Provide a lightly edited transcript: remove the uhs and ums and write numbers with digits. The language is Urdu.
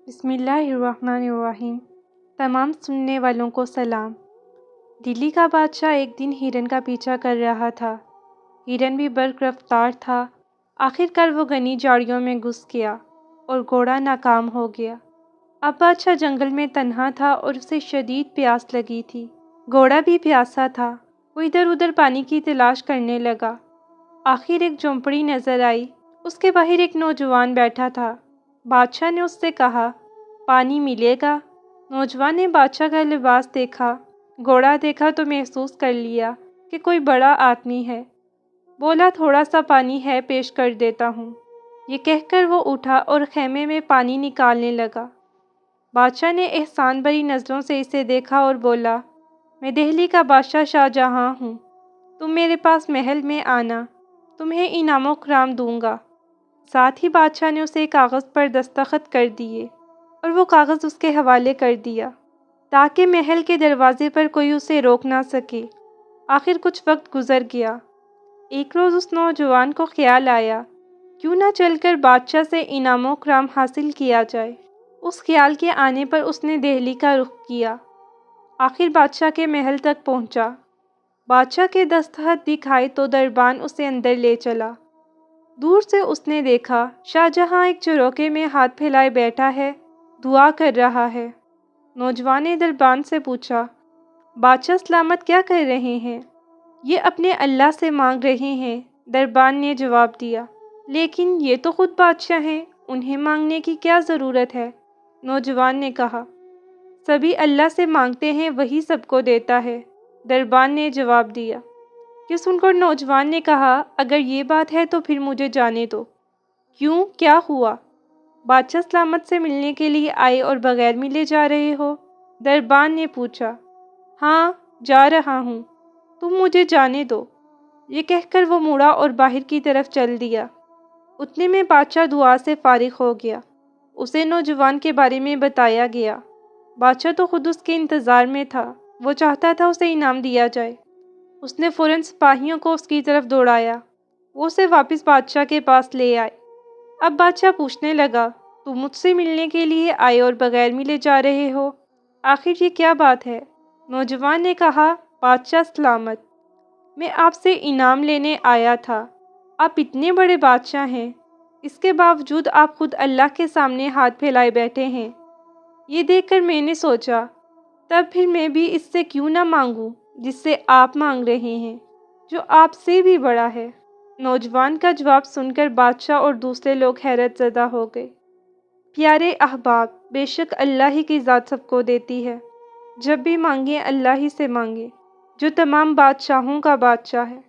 بسم اللہ الرحمن الرحیم۔ تمام سننے والوں کو سلام۔ دلی کا بادشاہ ایک دن ہرن کا پیچھا کر رہا تھا۔ ہرن بھی برق رفتار تھا۔ آخر کار وہ گھنی جھاڑیوں میں گھس گیا اور گھوڑا ناکام ہو گیا۔ اب بادشاہ جنگل میں تنہا تھا اور اسے شدید پیاس لگی تھی۔ گھوڑا بھی پیاسا تھا۔ وہ ادھر ادھر پانی کی تلاش کرنے لگا۔ آخر ایک جھونپڑی نظر آئی۔ اس کے باہر ایک نوجوان بیٹھا تھا۔ بادشاہ نے اس سے کہا، پانی ملے گا؟ نوجوان نے بادشاہ کا لباس دیکھا، گھوڑا دیکھا تو محسوس کر لیا کہ کوئی بڑا آدمی ہے۔ بولا، تھوڑا سا پانی ہے، پیش کر دیتا ہوں۔ یہ کہہ کر وہ اٹھا اور خیمے میں پانی نکالنے لگا۔ بادشاہ نے احسان بھری نظروں سے اسے دیکھا اور بولا، میں دہلی کا بادشاہ شاہ جہاں ہوں۔ تم میرے پاس محل میں آنا، تمہیں انعام و اکرام دوں گا۔ ساتھ ہی بادشاہ نے اسے کاغذ پر دستخط کر دیے اور وہ کاغذ اس کے حوالے کر دیا تاکہ محل کے دروازے پر کوئی اسے روک نہ سکے۔ آخر کچھ وقت گزر گیا۔ ایک روز اس نوجوان کو خیال آیا، کیوں نہ چل کر بادشاہ سے انعام و اکرام حاصل کیا جائے۔ اس خیال کے آنے پر اس نے دہلی کا رخ کیا۔ آخر بادشاہ کے محل تک پہنچا۔ بادشاہ کے دستخط دکھائے تو دربان اسے اندر لے چلا۔ دور سے اس نے دیکھا، شاہجہاں ایک جھروکے میں ہاتھ پھیلائے بیٹھا ہے، دعا کر رہا ہے۔ نوجوان نے دربان سے پوچھا، بادشاہ سلامت کیا کر رہے ہیں؟ یہ اپنے اللہ سے مانگ رہے ہیں، دربان نے جواب دیا۔ لیکن یہ تو خود بادشاہ ہیں، انہیں مانگنے کی کیا ضرورت ہے؟ نوجوان نے کہا، سبھی اللہ سے مانگتے ہیں، وہی سب کو دیتا ہے، دربان نے جواب دیا۔ یہ سن کر نوجوان نے کہا، اگر یہ بات ہے تو پھر مجھے جانے دو۔ کیوں، کیا ہوا؟ بادشاہ سلامت سے ملنے کے لیے آئے اور بغیر ملے جا رہے ہو؟ دربان نے پوچھا۔ ہاں، جا رہا ہوں، تم مجھے جانے دو۔ یہ کہہ کر وہ مڑا اور باہر کی طرف چل دیا۔ اتنے میں بادشاہ دعا سے فارغ ہو گیا۔ اسے نوجوان کے بارے میں بتایا گیا۔ بادشاہ تو خود اس کے انتظار میں تھا، وہ چاہتا تھا اسے انعام دیا جائے۔ اس نے فوراً سپاہیوں کو اس کی طرف دوڑایا۔ وہ اسے واپس بادشاہ کے پاس لے آئے۔ اب بادشاہ پوچھنے لگا، تم مجھ سے ملنے کے لیے آئے اور بغیر ملے جا رہے ہو، آخر یہ کیا بات ہے؟ نوجوان نے کہا، بادشاہ سلامت، میں آپ سے انعام لینے آیا تھا۔ آپ اتنے بڑے بادشاہ ہیں، اس کے باوجود آپ خود اللہ کے سامنے ہاتھ پھیلائے بیٹھے ہیں۔ یہ دیکھ کر میں نے سوچا، تب پھر میں بھی اس سے کیوں نہ مانگوں جس سے آپ مانگ رہے ہیں، جو آپ سے بھی بڑا ہے۔ نوجوان کا جواب سن کر بادشاہ اور دوسرے لوگ حیرت زدہ ہو گئے۔ پیارے احباب، بے شک اللہ ہی کی ذات سب کو دیتی ہے۔ جب بھی مانگیں اللہ ہی سے مانگیں، جو تمام بادشاہوں کا بادشاہ ہے۔